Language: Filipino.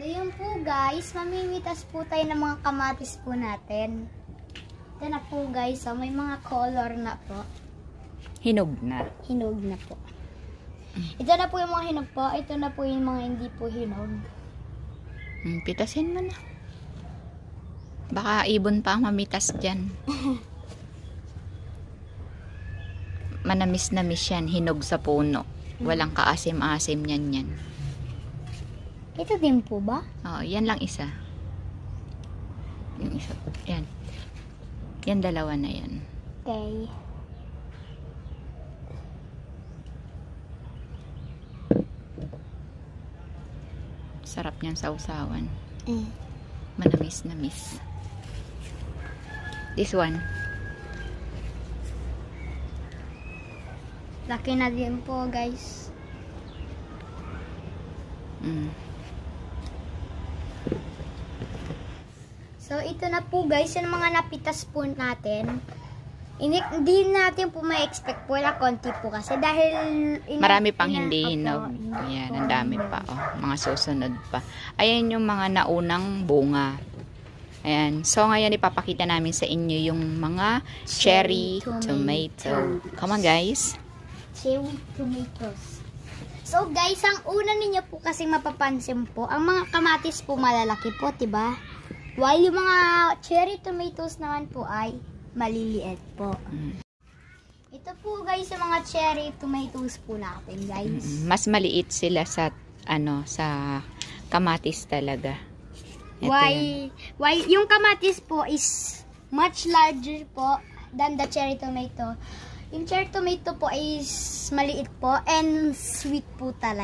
yun po guys, mamimitas po tayo ng mga kamatis po natin. Ito na po guys, so may mga color na po. Hinog na. Hinog na po. Ito na po yung mga hinog po, ito na po yung mga hindi po hinog. Pitasin mo na. Baka ibon pa ang mamitas dyan. Manamis-namis yan, hinog sa puno. Walang kaasim-asim yan. Ito din po ba? Oo, yan lang isa. Yung isa. Yan. Yan dalawa na yan. Okay. Sarap niyang sausawan. Manamis-namis. This one. Laki na din po guys. So ito na po guys, yung mga napitas po natin. Hindi natin po ma-expect po na konti po kasi dahil marami pang hindi hinog. Ayan, ang dami pa. Oh, mga susunod pa. Ayan yung mga naunang bunga. Ayan. So, ngayon ipapakita namin sa inyo yung mga cherry tomato. Come on, guys. Cherry tomatoes. So, guys, ang una ninyo po kasi mapapansin po, ang mga kamatis po malalaki po, diba? While yung mga cherry tomatoes naman po ay maliliit po. Ito po guys yung mga cherry tomatoes po natin guys. Mas maliit sila sa sa kamatis talaga. Why yung kamatis po is much larger po than the cherry tomato. Yung cherry tomato po is maliit po and sweet po talaga.